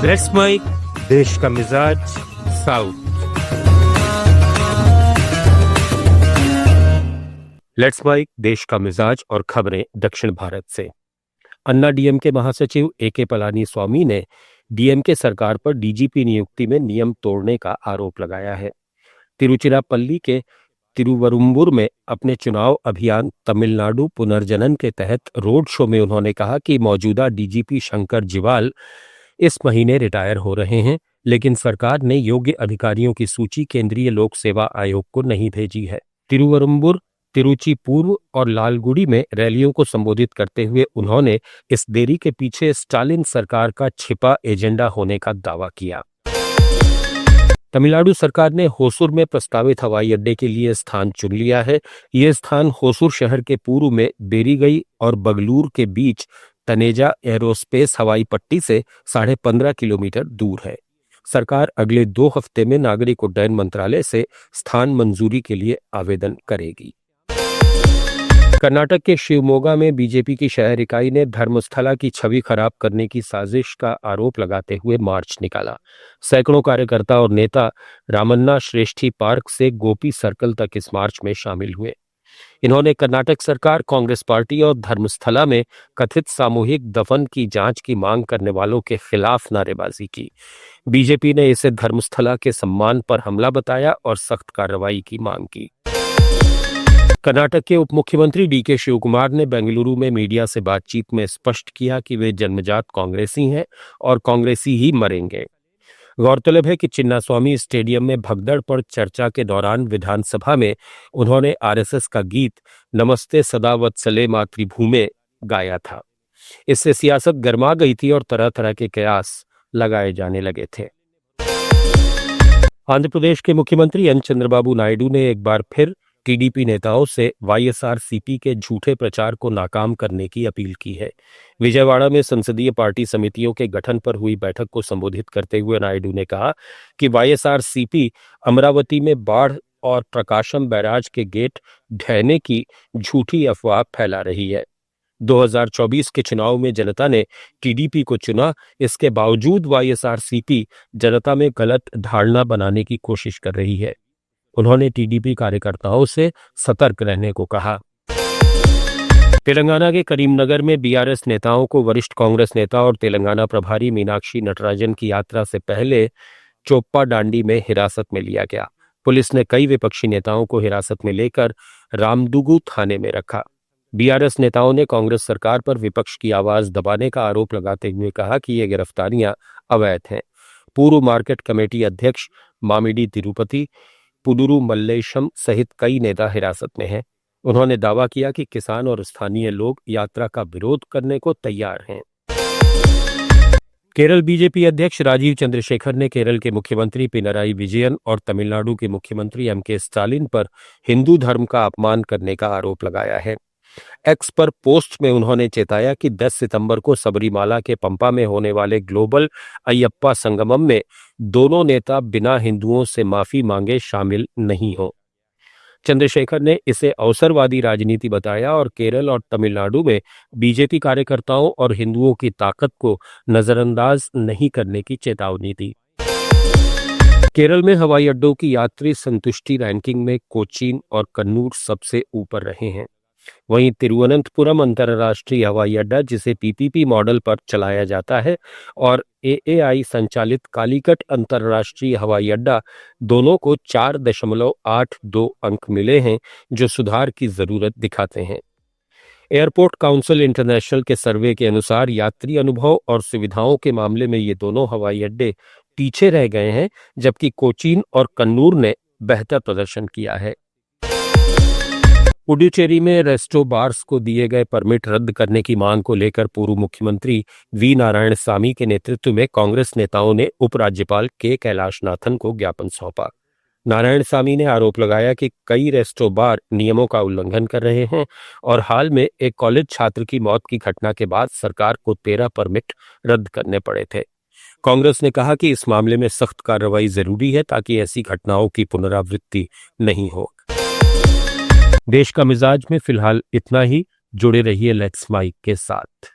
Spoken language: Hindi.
लेट्स माइक देश का मिजाज साउथ। लेट्स माइक देश का मिजाज और खबरें दक्षिण भारत से। अन्ना डीएमके महासचिव एके पलानी स्वामी ने डीएमके सरकार पर डीजीपी नियुक्ति में नियम तोड़ने का आरोप लगाया है। तिरुचिरापल्ली के तिरुवरुम्बुर में अपने चुनाव अभियान तमिलनाडु पुनर्जनन के तहत रोड शो में उन्होंने कहा कि मौजूदा डीजीपी शंकर जिवाल इस महीने रिटायर हो रहे हैं, लेकिन सरकार ने योग्य अधिकारियों की सूची केंद्रीय लोक सेवा आयोग को नहीं भेजी है। तिरुवरुम्बुर, तिरुचिपूर्व और लालगुड़ी में रैलियों को संबोधित करते हुए उन्होंने इस देरी के पीछे स्टालिन सरकार का छिपा एजेंडा होने का दावा किया। तमिलनाडु सरकार ने होसुर में प्रस्तावित हवाई अड्डे के लिए स्थान चुन लिया है। यह स्थान होसुर शहर के पूर्व में बेरीगई और बगलूर के बीच तनेजा एरोस्पेस हवाई पट्टी से 15.5 किलोमीटर दूर है। सरकार अगले 2 हफ्ते में नागरिक उड्डयन मंत्रालय से स्थान मंजूरी के लिए आवेदन करेगी। कर्नाटक के शिवमोगा में बीजेपी की शहर इकाई ने धर्मस्थला की छवि खराब करने की साजिश का आरोप लगाते हुए मार्च निकाला। सैकड़ों कार्यकर्ता और नेता रामन्ना श्रेष्ठी पार्क से गोपी सर्कल तक इस मार्च में शामिल हुए। इन्होंने कर्नाटक सरकार, कांग्रेस पार्टी और धर्मस्थला में कथित सामूहिक दफन की जांच की मांग करने वालों के खिलाफ नारेबाजी की। बीजेपी ने इसे धर्मस्थला के सम्मान पर हमला बताया और सख्त कार्रवाई की मांग की। कर्नाटक के उप मुख्यमंत्री डीके शिवकुमार ने बेंगलुरु में मीडिया से बातचीत में स्पष्ट किया कि वे जन्मजात कांग्रेसी हैं और कांग्रेसी ही मरेंगे। गौरतलब है कि चिन्नास्वामी स्टेडियम में भगदड़ पर चर्चा के दौरान विधानसभा में उन्होंने आरएसएस का गीत नमस्ते सदा वत्सले मातृभूमे गाया था। इससे सियासत गर्मा गई थी और तरह तरह के कयास लगाए जाने लगे थे। आंध्र प्रदेश के मुख्यमंत्री एन चंद्रबाबू नायडू ने एक बार फिर टीडीपी नेताओं से वाईएसआरसीपी के झूठे प्रचार को नाकाम करने की अपील की है। विजयवाड़ा में संसदीय पार्टी समितियों के गठन पर हुई बैठक को संबोधित करते हुए नायडू ने कहा कि वाईएसआरसीपी अमरावती में बाढ़ और प्रकाशम बैराज के गेट ढहने की झूठी अफवाह फैला रही है। 2024 के चुनाव में जनता ने टीडीपी को चुना, इसके बावजूद वाईएसआरसीपी जनता में गलत धारणा बनाने की कोशिश कर रही है। उन्होंने टीडीपी कार्यकर्ताओं से सतर्क रहने को कहा। तेलंगाना के करीमनगर में बीआरएस नेताओं को वरिष्ठ कांग्रेस नेता और तेलंगाना प्रभारी मीनाक्षी नटराजन की यात्रा से पहले चोप्पा डांडी में हिरासत में लिया गया। पुलिस ने कई विपक्षी नेताओं को हिरासत में लेकर रामदुगु थाने में रखा। बीआरएस नेताओं ने कांग्रेस सरकार पर विपक्ष की आवाज दबाने का आरोप लगाते हुए कहा कि ये गिरफ्तारियां अवैध हैं। पूर्व मार्केट कमेटी अध्यक्ष मामिडी तिरुपति, पुदुरु मल्लेशम सहित कई नेता हिरासत में हैं। उन्होंने दावा किया कि किसान और स्थानीय लोग यात्रा का विरोध करने को तैयार हैं। केरल बीजेपी अध्यक्ष राजीव चंद्रशेखर ने केरल के मुख्यमंत्री पिनराई विजयन और तमिलनाडु के मुख्यमंत्री एमके स्टालिन पर हिंदू धर्म का अपमान करने का आरोप लगाया है। एक्स पर पोस्ट में उन्होंने चेताया कि 10 सितंबर को सबरीमाला के पंपा में होने वाले ग्लोबल अयप्पा संगमम में दोनों नेता बिना हिंदुओं से माफी मांगे शामिल नहीं हो। चंद्रशेखर ने इसे अवसरवादी राजनीति बताया और केरल और तमिलनाडु में बीजेपी कार्यकर्ताओं और हिंदुओं की ताकत को नजरअंदाज नहीं करने की चेतावनी दी। केरल में हवाई अड्डों की यात्री संतुष्टि रैंकिंग में कोचीन और कन्नूर सबसे ऊपर रहे हैं। वहीं तिरुवनंतपुरम अंतर्राष्ट्रीय हवाई अड्डा, जिसे पीपीपी मॉडल पर चलाया जाता है, और एएआई संचालित कालीकट अंतर्राष्ट्रीय हवाई अड्डा दोनों को 4.82 अंक मिले हैं, जो सुधार की जरूरत दिखाते हैं। एयरपोर्ट काउंसिल इंटरनेशनल के सर्वे के अनुसार यात्री अनुभव और सुविधाओं के मामले में ये दोनों हवाई अड्डे पीछे रह गए हैं, जबकि कोचीन और कन्नूर ने बेहतर प्रदर्शन किया है। पुडुचेरी में रेस्टो बार्स को दिए गए परमिट रद्द करने की मांग को लेकर पूर्व मुख्यमंत्री वी नारायणसामी के नेतृत्व में कांग्रेस नेताओं ने उपराज्यपाल के कैलाशनाथन को ज्ञापन सौंपा। नारायणसामी ने आरोप लगाया कि कई रेस्टो बार नियमों का उल्लंघन कर रहे हैं और हाल में एक कॉलेज छात्र की मौत की घटना के बाद सरकार को 13 परमिट रद्द करने पड़े थे। कांग्रेस ने कहा कि इस मामले में सख्त कार्रवाई जरूरी है ताकि ऐसी घटनाओं की पुनरावृत्ति नहीं हो। देश का मिजाज में फिलहाल इतना ही। जुड़े रहिए लेट्स माइक के साथ।